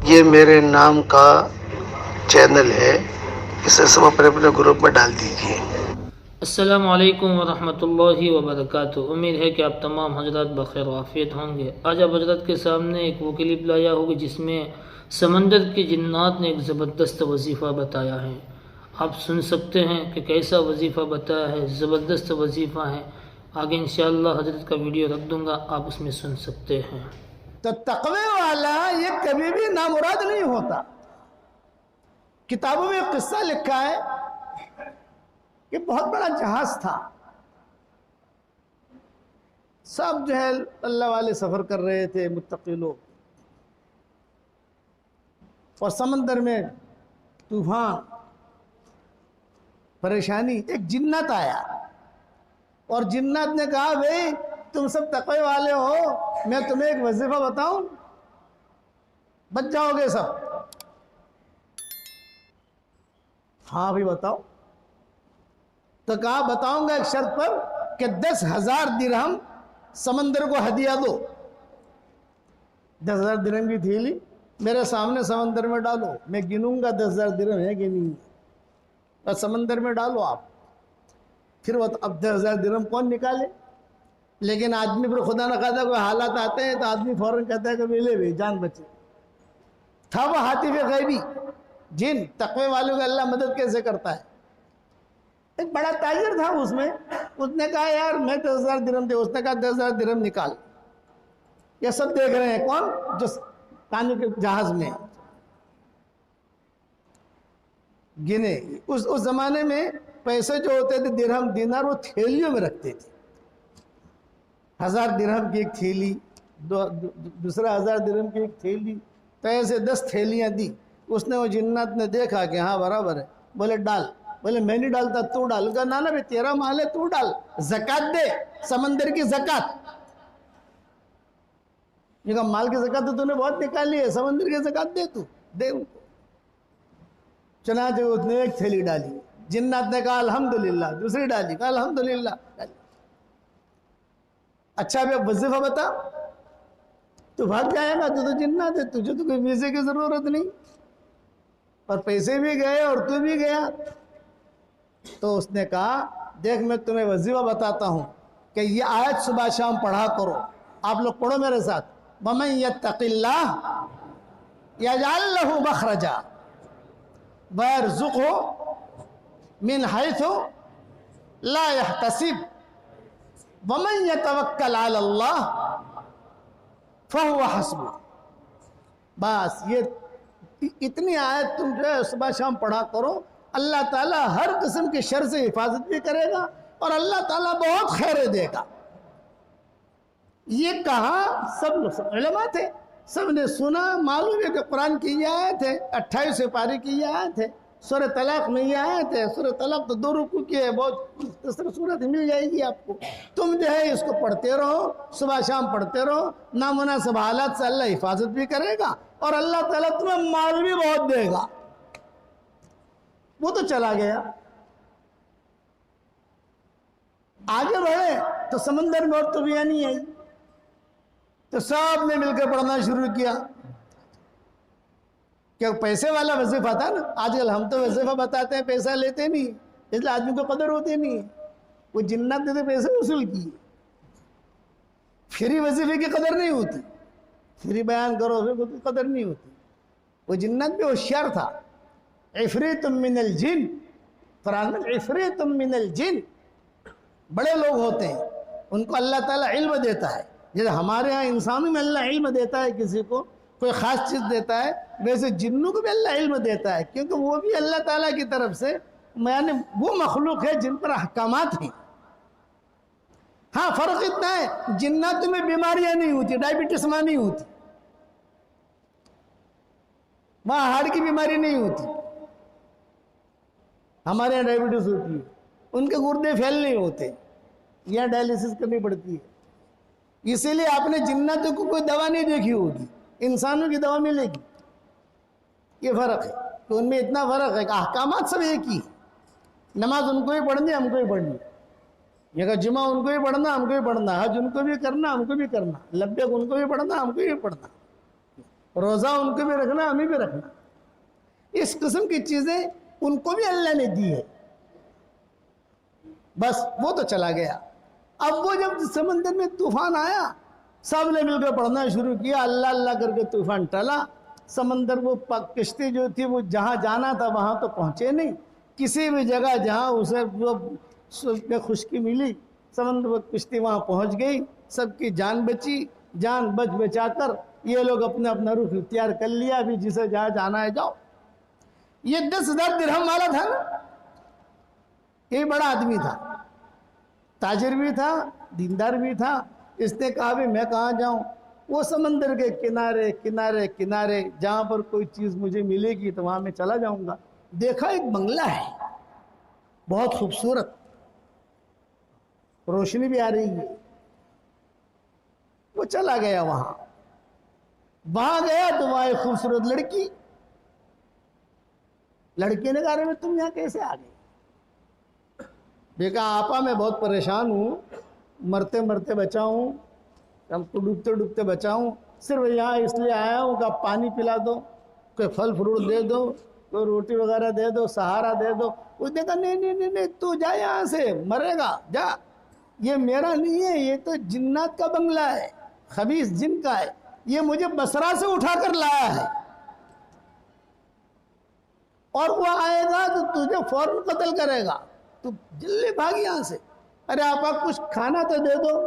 یہ میرے نام کا چینل ہے، اسے سب اپنے اپنے گروپ میں ڈال دیجیے۔ السلام علیکم ورحمۃ اللہ وبرکاتہ۔ امید ہے کہ آپ تمام حضرات بخیر و عافیت ہوں گے۔ آج آپ حضرات کے سامنے ایک وہ کلپ لایا ہوگا جس میں سمندر کے جنات نے ایک زبردست وظیفہ بتایا ہے۔ آپ سن سکتے ہیں کہ کیسا وظیفہ بتایا ہے، زبردست وظیفہ ہے۔ آگے انشاءاللہ حضرت کا ویڈیو رکھ دوں گا، آپ اس میں سن سکتے ہیں۔ تو تقوی والا یہ کبھی بھی نامراد نہیں ہوتا۔ کتابوں میں ایک قصہ لکھا ہے کہ بہت بڑا جہاز تھا، سب جو ہے اللہ والے سفر کر رہے تھے، متقی لوگ، اور سمندر میں طوفان، پریشانی۔ ایک جنات آیا اور جنات نے کہا بھئی تم سب تقوی والے ہو، میں تمہیں ایک وظیفہ بتاؤں، بچ جاؤ گے سب۔ ہاں بھی بتاؤ۔ تو کہا بتاؤں گا ایک شرط پر کہ 10,000 درہم سمندر کو ہدیہ دو۔ 10,000 درہم کی تھیلی میرے سامنے سمندر میں ڈالو، میں گنوں گا 10,000 درہم ہے کہ نہیں، اور سمندر میں ڈالو آپ۔ پھر اب 10,000 درہم کون نکالے؟ لیکن آدمی پر خدا نہ خواستہ کوئی حالات آتے ہیں تو آدمی فوراً کہتا ہے کہ ملے بھی جان بچے۔ تھا وہ حاطف غیبی جن، تقوی والوں کا اللہ مدد کیسے کرتا ہے۔ ایک بڑا تاجر تھا اس میں، اس نے کہا یار میں 10,000 درہم دے، اس نے کہا 10,000 درہم نکال۔ یہ سب دیکھ رہے ہیں، کون؟ جو پانی کے جہاز میں گنے۔ اس زمانے میں پیسے جو ہوتے تھے درہم دینار، وہ تھیلیوں میں رکھتے تھے۔ 1,000 درہم کی ایک تھیلی، دوسرا 1,000 درہم کی ایک تھیلی، تو ایسے 10 تھیلیاں دی۔ اس نے وہ جنات نے دیکھا کہ ہاں برابر ہے، بولے ڈال۔ بولے میں نہیں ڈالتا، تو ڈال۔ کہا نا بھئی تیرا مال ہے، تو ڈال، زکوٰۃ دے، سمندر کی زکوٰۃ۔ یہ کہا مال کی زکوٰۃ تو نے بہت نکالی ہے، سمندر کی زکوٰۃ دے، تو دے ان کو۔ چنانچہ اس نے ایک تھیلی ڈالی، جنات نے کہا الحمدللہ، دوسری ڈالی، کہا الحمدللہ۔ اچھا اب وظیفہ بتا، تو بھاگ جائے گا، تو جنات ہے، تجھے تو کوئی ویزے کی ضرورت نہیں، اور پیسے بھی گئے اور تو بھی گیا۔ تو اس نے کہا دیکھ میں تمہیں وظیفہ بتاتا ہوں کہ یہ آیت صبح شام پڑھا کرو۔ آپ لوگ پڑھو میرے ساتھ، وَمَن يَتَّقِ اللَّهَ يَجْعَل لَّهُ مَخْرَجًا وَيَرْزُقْهُ مِنْ حَيْثُ لَا يَحْتَسِبُ وَمَن يَتَوَكَّلْ عَلَى اللَّهِ فَهُوَ حَسْبُهُ۔ بس یہ اتنی آیت تم جو ہے صبح شام پڑھا کرو، اللہ تعالیٰ ہر قسم کے شر سے حفاظت بھی کرے گا، اور اللہ تعالیٰ بہت خیریں دے گا۔ یہ کہا سب علماء تھے، سب نے سنا، معلوم ہے کہ قرآن کی یہ آیت ہے، 28 پارے کی یہ آیت ہے، سورہ طلاق میں یہ آیت ہے۔ سورہ طلاق تو 2 رکوع کی ہے، بہت مختصر سورت مل جائے گی آپ کو۔ تم جو ہے اس کو پڑھتے رہو، صبح شام پڑھتے رہو، نامناسب حالات سے اللہ حفاظت بھی کرے گا، اور اللہ تعالیٰ تمہیں مال بھی بہت دے گا۔ وہ تو چلا گیا۔ آگے بڑھے تو سمندر میں اور طوفان نہیں آئی، تو سب نے مل کر پڑھنا شروع کیا۔ کہ پیسے والا وظیفہ تھا نا، آج کل ہم تو وظیفہ بتاتے ہیں، پیسہ لیتے نہیں، اس لیے آدمی کو قدر ہوتی نہیں ہے۔ وہ جنات نے پیسے وصول کیے، فری وظیفے کی قدر نہیں ہوتی، فری بیان کرو پھر قدر نہیں ہوتی۔ وہ جنات بھی ہوشیار تھا، عفریت من الجن، قرآن میں عفریت من الجن، بڑے لوگ ہوتے ہیں، ان کو اللہ تعالیٰ علم دیتا ہے۔ جیسے ہمارے ہاں انسانوں میں اللہ علم دیتا ہے، کسی کو کوئی خاص چیز دیتا ہے، ویسے جنوں کو بھی اللہ علم دیتا ہے، کیونکہ وہ بھی اللہ تعالیٰ کی طرف سے، یعنی وہ مخلوق ہے جن پر احکامات ہیں۔ ہاں فرق اتنا ہے، جنات میں بیماریاں نہیں ہوتی، ڈائبٹیس ماں نہیں ہوتی، وہاں ہارٹ کی بیماری نہیں ہوتی، ہمارے یہاں ڈائبٹیس ہوتی ہے، ان کے گردے فیل نہیں ہوتے، یہاں ڈائلیسس کرنی پڑتی ہے۔ اسی لیے آپ نے جناتوں کو کوئی دوا نہیں دیکھی ہوگی، انسانوں کی دوا ملے گی۔ یہ فرق ہے کہ ان میں اتنا فرق ہے کہ احکامات سب ایک ہی، نماز ان کو بھی پڑھنی، ہم کو بھی پڑھنی، یہ کہ جمعہ ان کو بھی پڑھنا، ہم کو بھی پڑھنا، حج ان کو بھی کرنا، ہم کو بھی کرنا، لبیک ان کو بھی پڑھنا، ہم کو بھی پڑھنا۔ روزہ ان کو بھی رکھنا ہمیں بھی رکھنا. اس قسم کی چیزیں ان کو بھی اللہ نے دی ہے. بس وہ تو چلا گیا. اب وہ جب سمندر میں طوفان آیا سب نے مل کر پڑھنا شروع کیا, اللہ اللہ کر کے طوفان ٹلا. سمندر وہ کشتی جو تھی وہ جہاں جانا تھا وہاں تو پہنچے نہیں. کسی بھی جگہ جہاں اسے وہ خشکی ملی سمندر وہ کشتی وہاں پہنچ گئی. سب کی جان بچی. جان بچا کر یہ لوگ اپنا اپنا رخ اختیار کر لیا. ابھی جسے جہاں جانا ہے جاؤ. یہ 10,000 درہم والا تھا نا, یہ بڑا آدمی تھا, تاجر بھی تھا, دیندار بھی تھا. اس نے کہا بھی میں کہاں جاؤں, وہ سمندر کے کنارے کنارے کنارے جہاں پر کوئی چیز مجھے ملے گی تو وہاں میں چلا جاؤں گا. دیکھا ایک بنگلہ ہے بہت خوبصورت, روشنی بھی آ رہی ہے. وہ چلا گیا وہاں گیا تو وہاں ایک خوبصورت لڑکی نے کہا رہے تم یہاں کیسے آ گئے؟ دیکھا آپا میں بہت پریشان ہوں, مرتے مرتے بچا ہوں, ہم کو ڈوبتے ڈوبتے بچا ہوں, صرف یہاں اس لیے آیا ہوں کہ آپ پانی پلا دو, کوئی پھل فروٹ دے دو, کوئی روٹی وغیرہ دے دو, سہارا دے دو. وہ دیکھا نہیں تو جا یہاں سے, مرے گا جا, یہ میرا نہیں ہے, یہ تو جنات کا بنگلہ ہے, خبیث جن کا ہے, یہ مجھے بصرہ سے اٹھا کر لایا ہے, اور وہ آئے گا تو تجھے فوراً قتل کرے گا, تو جلدی بھاگ یہاں سے. ارے آپا کچھ کھانا تو دے دو,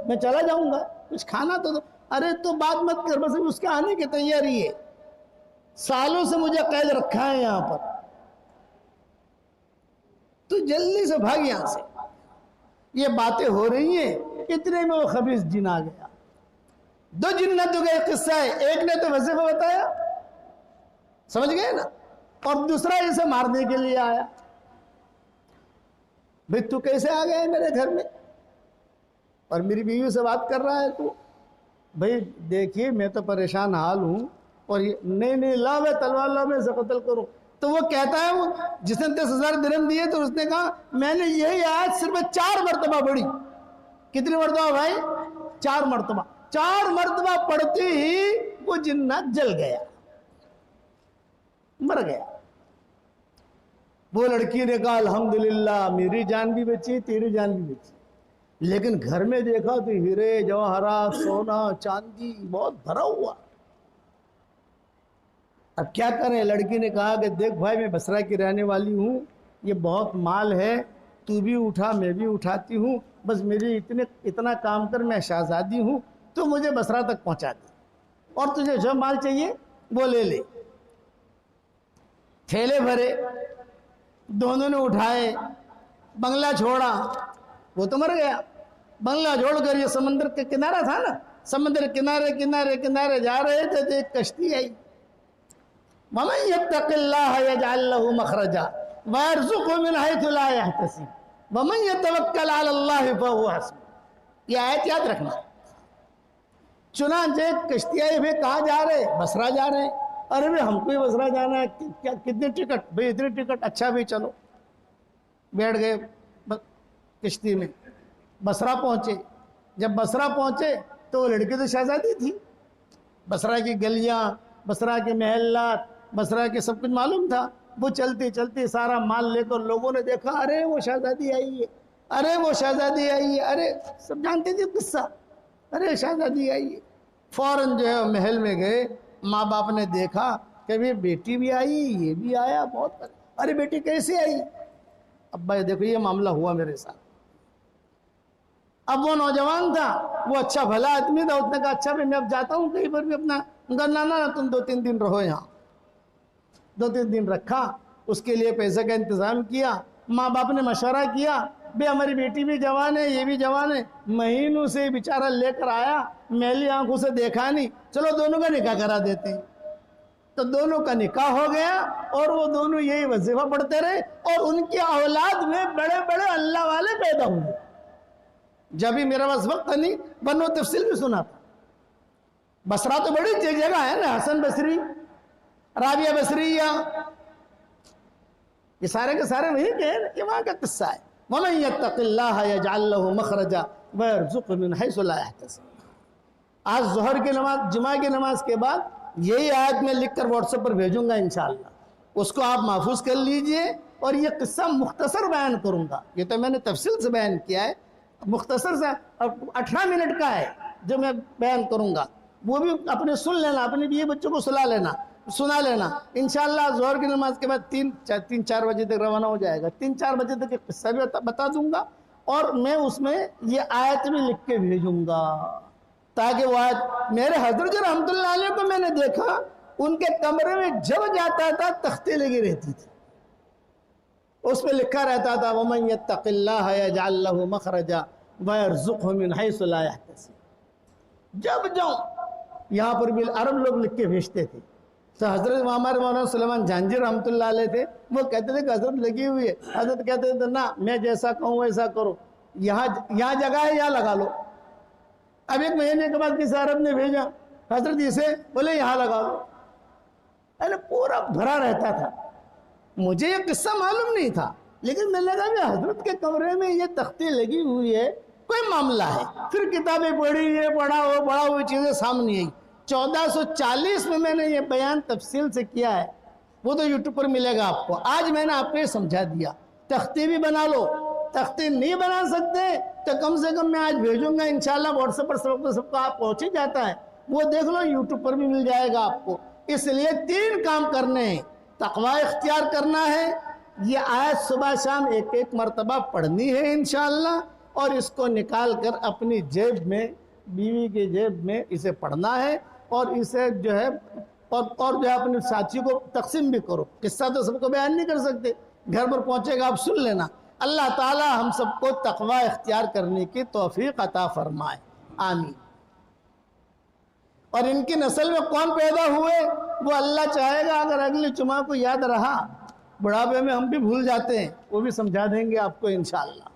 میں چلا جاؤں گا, کچھ کھانا تو دو. ارے تو بات مت کر, بس اس کے آنے کی تیاری ہے, سالوں سے مجھے قید رکھا ہے یہاں پر, تو جلدی سے بھاگ یہاں سے. یہ باتیں ہو رہی ہیں, اتنے میں وہ خبیث جن آ گیا. 2 جنتوں کا ایک قصہ ہے, ایک نے تو وظیفہ بتایا, سمجھ گئے نا, اور دوسرا اسے مارنے کے لیے آیا. بھئی تو کیسے آ گیا ہے میرے گھر میں اور میری بیوی سے بات کر رہا ہے تو؟ بھئی دیکھیے میں تو پریشان حال ہوں, اور نہیں لا میں تلوار لا میں اسے قتل کروں. تو وہ کہتا ہے, وہ جس نے 10,000 درہم دیے تو اس نے کہا میں نے یہی آیت صرف 4 مرتبہ پڑھی. کتنی مرتبہ بھائی؟ 4 مرتبہ. 4 مرتبہ پڑھتے ہی وہ جنات جل گیا, مر گیا. وہ لڑکی نے کہا الحمدللہ میری جان بھی بچی, تیری جان بھی بچی. لیکن گھر میں دیکھا تو ہیرے جواہرات سونا چاندی بہت بھرا ہوا. اب کیا کریں؟ لڑکی نے کہا کہ دیکھ بھائی میں بصرہ کی رہنے والی ہوں, یہ بہت مال ہے, تو بھی اٹھا میں بھی اٹھاتی ہوں, بس میری اتنا کام کر, میں شہزادی ہوں, تو مجھے بصرہ تک پہنچا دے, اور تجھے جو مال چاہیے وہ لے لے. تھیلے بھرے, دونوں نے اٹھائے, بنگلہ چھوڑا, وہ تو مر گیا. بنگلہ چھوڑ کر یہ سمندر کے کنارہ تھا نا, سمندر کنارے کنارے کنارے جا رہے تھے تو ایک کشتی آئی. وَمَن يَتَّقِ اللَّهَ يَجْعَل لَّهُ مَخْرَجًا وَيَرْزُقْهُ مِنْ حَيْثُ لَا يَحْتَسِبُ وَمَن يَتَوَكَّلْ عَلَى اللَّهِ فَهُوَ حَسْبُهُ. یہ آیت یاد رکھنا. چنانچہ کشتی آئی, بھی کہاں جا رہے؟ بصرہ جا رہے ہیں. ارے بھی ہم کو ہی بصرہ جانا ہے, کتنے ٹکٹ؟ بھئی اتنے ٹکٹ. اچھا بھی چلو. بیٹھ گئے کشتی میں, بصرہ پہنچے. جب بصرہ پہنچے تو وہ لڑکی تو شہزادی تھی, بصرہ کی گلیاں, بصرہ کے محلات, بصرہ کے سب کچھ معلوم تھا. وہ چلتی چلتی سارا مال لے کر لوگوں نے دیکھا, ارے وہ شہزادی آئی ہے, ارے وہ شہزادی آئی ہے, ارے سب جانتے تھے قصہ, ارے شہزادی آئی ہے. فوراً جو ہے محل میں گئے, ماں باپ نے دیکھا کہ بھی بیٹی بھی آئی, یہ بھی آیا, بہت. ارے بیٹی کیسے آئی؟ ابا دیکھو یہ معاملہ ہوا میرے ساتھ. اب وہ نوجوان تھا, وہ اچھا بھلا آدمی تھا, اس نے کہا اچھا بھی میں اب جاتا ہوں کہیں پر بھی اپنا, نانا تم 2-3 دن رہو یہاں. 2-3 دن رکھا, اس کے لیے پیسے کا انتظام کیا. ماں باپ نے مشورہ کیا, بے ہماری بیٹی بھی جوان ہے, یہ بھی جوان ہے, مہینوں سے بیچارہ لے کر آیا, میلی آنکھوں سے دیکھا نہیں, چلو دونوں کا نکاح کرا دیتے ہیں. تو دونوں کا نکاح ہو گیا, اور وہ دونوں یہی وظیفہ پڑھتے رہے, اور ان کی اولاد میں بڑے بڑے اللہ والے پیدا ہوئے. جب ہی میرا پاس وقت نہیں بنو تفصیل بھی سنا تھا. بصرہ تو بڑی جگہ ہے نا, حسن بصری, رابعہ بصریہ, یہ سارے کے سارے وہی کہ یہ وہاں کا قصہ ہے. وَمَن يَتَّقِ اللَّهَ يَجْعَل لَّهُ مَخْرَجًا وَيَرْزُقْهُ مِنْ حَيْثُ لَا يَحْتَسِبُ. آج ظہر کی نماز, جمعہ کی نماز کے بعد یہی آیت میں لکھ کر واٹس ایپ پر بھیجوں گا انشاءاللہ، اس کو آپ محفوظ کر لیجئے، اور یہ قصہ مختصر بیان کروں گا، یہ تو میں نے تفصیل سے بیان کیا ہے، مختصر سے 18 منٹ کا ہے جو میں بیان کروں گا، وہ بھی اپنے سن لینا، اپنے بیوی بچوں کو سنا لینا انشاءاللہ۔ ظہر کی نماز کے بعد 3-4 بجے تک روانہ ہو جائے گا، 3-4 بجے تک ایک قصہ بھی بتا دوں گا، اور میں اس میں یہ آیت بھی لکھ کے بھیجوں گا، تاکہ وہ آیت میرے حضرت رحمۃ اللہ علیہ کو میں نے دیکھا ان کے کمرے میں جب جاتا تھا تختی لگی رہتی تھی، اس پہ لکھا رہتا تھا وَمَن يَتَّقِ اللَّهَ يَجْعَلْ لَهُ مَخْرَجًا وَيَرْزُقْهُ مِنْ حَيْثُ لَا يَحْتَسِبُ۔ جب جاؤں یہاں پر بھی عرب لوگ لکھ کے بھیجتے تھے، تو حضرت ہمارے مولانا سلیمان جہانگیر رحمۃ اللہ علیہ تھے، وہ کہتے تھے کہ حضرت لگی ہوئی ہے، حضرت کہتے تھے نا میں جیسا کہوں ویسا کرو، یہاں جگہ ہے یہاں لگا لو۔ اب 1 مہینے کے بعد کسی عرب نے بھیجا حضرت اسے، بولے یہاں لگا لو، پورا بھرا رہتا تھا۔ مجھے یہ قصہ معلوم نہیں تھا، لیکن میں نے کہا کہ حضرت کے کمرے میں یہ تختی لگی ہوئی ہے، کوئی معاملہ ہے۔ پھر کتابیں پڑھی، یہ پڑھا وہ پڑھا، وہ چیزیں سامنے آئی۔ 1440 میں نے یہ بیان تفصیل سے کیا ہے، وہ تو یوٹیوب پر ملے گا آپ کو۔ آج میں نے آپ کو یہ سمجھا دیا، تختی بھی بنا لو، تختی نہیں بنا سکتے تو کم سے کم میں آج بھیجوں گا انشاءاللہ، واٹس ایپ پر سب کو آپ پہنچ ہی جاتا ہے، وہ دیکھ لو، یوٹیوب پر بھی مل جائے گا آپ کو۔ اس لیے 3 کام کرنے ہیں، تقوی اختیار کرنا ہے، یہ آیت صبح شام ایک مرتبہ پڑھنی ہے انشاءاللہ، اور اس کو نکال کر اپنی جیب میں، بیوی کے جیب میں اسے پڑھنا ہے، اور اسے جو ہے اور جو ہے اپنے ساتھی کو تقسیم بھی کرو۔ قصہ تو سب کو بیان نہیں کر سکتے، گھر پر پہنچے گا آپ سن لینا۔ اللہ تعالی ہم سب کو تقوی اختیار کرنے کی توفیق عطا فرمائے، آمین۔ اور ان کی نسل میں کون پیدا ہوئے وہ اللہ چاہے گا، اگر اگلی جمعہ کو یاد رہا، بڑھاپے میں ہم بھی بھول جاتے ہیں، وہ بھی سمجھا دیں گے آپ کو انشاءاللہ۔